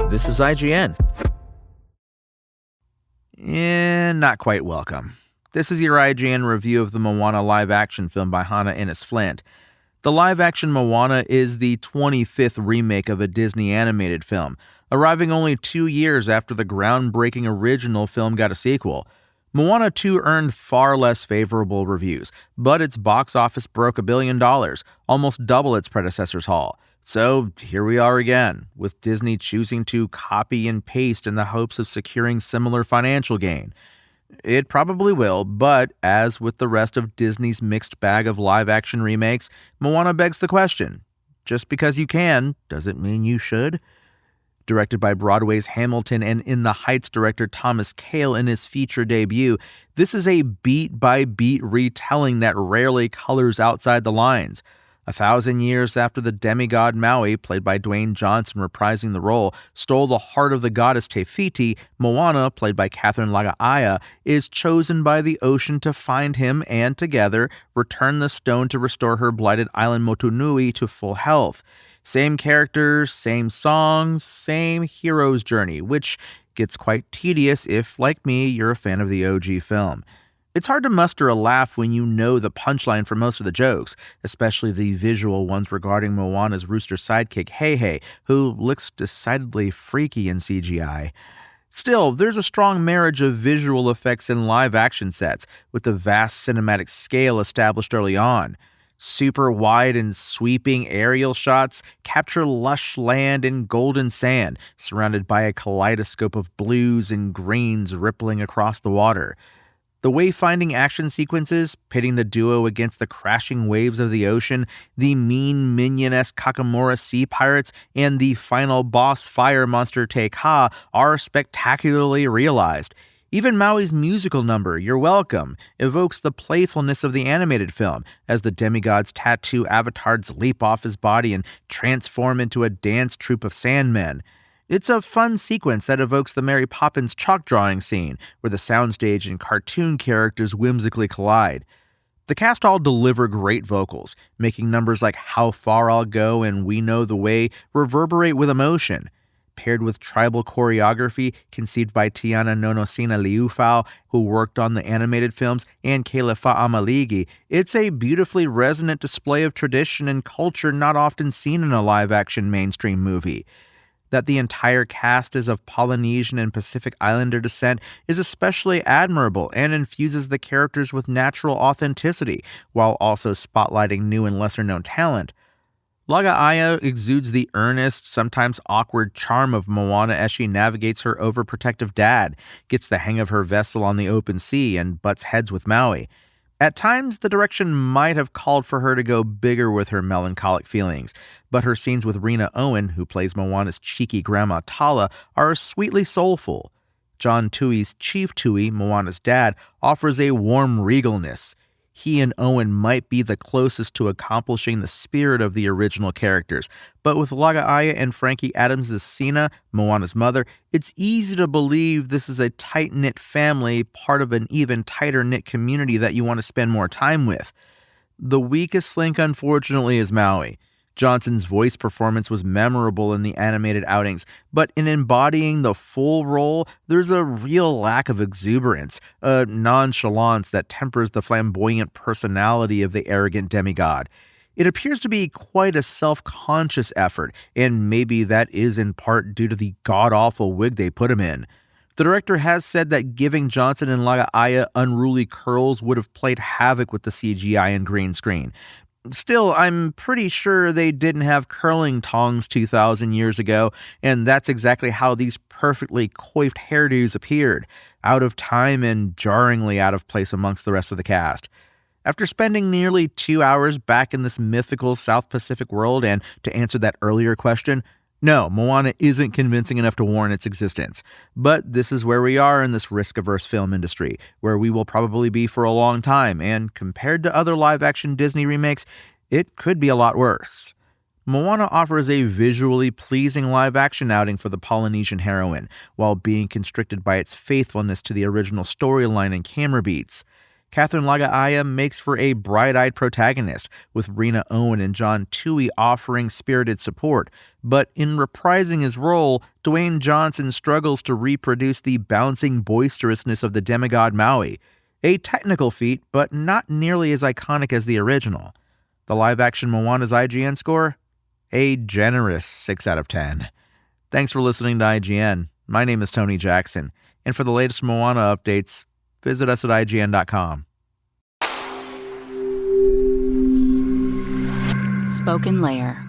This is IGN. Not quite welcome. This is your IGN review of the Moana live-action film by Hannah Innes-Flint. The live-action Moana is the 25th remake of a Disney animated film, arriving only 2 years after the groundbreaking original film got a sequel. Moana 2 earned far less favorable reviews, but its box office broke $1 billion, almost double its predecessor's haul. So here we are again, with Disney choosing to copy and paste in the hopes of securing similar financial gain. It probably will, but as with the rest of Disney's mixed bag of live-action remakes, Moana begs the question, just because you can, does it mean you should? Directed by Broadway's Hamilton and In the Heights director Thomas Kail in his feature debut, this is a beat-by-beat retelling that rarely colors outside the lines. 1,000 years after the demigod Maui, played by Dwayne Johnson reprising the role, stole the heart of the goddess Te Fiti, Moana, played by Catherine Laga'aia, is chosen by the ocean to find him and, together, return the stone to restore her blighted island Motunui to full health. Same characters, same songs, same hero's journey, which gets quite tedious if, like me, you're a fan of the OG film. It's hard to muster a laugh when you know the punchline for most of the jokes, especially the visual ones regarding Moana's rooster sidekick, Hei, who looks decidedly freaky in CGI. Still, there's a strong marriage of visual effects and live-action sets, with the vast cinematic scale established early on. Super wide and sweeping aerial shots capture lush land and golden sand, surrounded by a kaleidoscope of blues and greens rippling across the water. The wayfinding action sequences, pitting the duo against the crashing waves of the ocean, the mean minion-esque Kakamora sea pirates, and the final boss fire monster Te Ka are spectacularly realized. Even Maui's musical number, You're Welcome, evokes the playfulness of the animated film, as the demigod's tattoo avatars leap off his body and transform into a dance troupe of sandmen. It's a fun sequence that evokes the Mary Poppins chalk drawing scene, where the soundstage and cartoon characters whimsically collide. The cast all deliver great vocals, making numbers like How Far I'll Go and We Know the Way reverberate with emotion. Paired with tribal choreography conceived by Tiana Nonosina Liufau, who worked on the animated films, and Kayla Fa'amaligi, it's a beautifully resonant display of tradition and culture not often seen in a live-action mainstream movie. That the entire cast is of Polynesian and Pacific Islander descent is especially admirable and infuses the characters with natural authenticity, while also spotlighting new and lesser-known talent. Laga'aia exudes the earnest, sometimes awkward charm of Moana as she navigates her overprotective dad, gets the hang of her vessel on the open sea, and butts heads with Maui. At times, the direction might have called for her to go bigger with her melancholic feelings, but her scenes with Rena Owen, who plays Moana's cheeky grandma Tala, are sweetly soulful. John Tui's Chief Tui, Moana's dad, offers a warm regalness. He and Owen might be the closest to accomplishing the spirit of the original characters, but with Laga'aia and Frankie Adams' Sina, Moana's mother, it's easy to believe this is a tight-knit family, part of an even tighter-knit community that you want to spend more time with. The weakest link, unfortunately, is Maui. Johnson's voice performance was memorable in the animated outings, but in embodying the full role, there's a real lack of exuberance, a nonchalance that tempers the flamboyant personality of the arrogant demigod. It appears to be quite a self-conscious effort, and maybe that is in part due to the god-awful wig they put him in. The director has said that giving Johnson and Laga'aia unruly curls would have played havoc with the CGI and green screen. Still, I'm pretty sure they didn't have curling tongs 2,000 years ago, and that's exactly how these perfectly coiffed hairdos appeared, out of time and jarringly out of place amongst the rest of the cast. After spending nearly 2 hours back in this mythical South Pacific world, and to answer that earlier question, no, Moana isn't convincing enough to warrant its existence. But this is where we are in this risk-averse film industry, where we will probably be for a long time, and compared to other live-action Disney remakes, it could be a lot worse. Moana offers a visually pleasing live-action outing for the Polynesian heroine, while being constricted by its faithfulness to the original storyline and camera beats. Catherine Lagaaya makes for a bright-eyed protagonist, with Rena Owen and John Toohey offering spirited support. But in reprising his role, Dwayne Johnson struggles to reproduce the bouncing boisterousness of the demigod Maui. A technical feat, but not nearly as iconic as the original. The live-action Moana's IGN score? A generous 6 out of 10. Thanks for listening to IGN. My name is Tony Jackson, and for the latest Moana updates, visit us at IGN.com. Spoken Layer.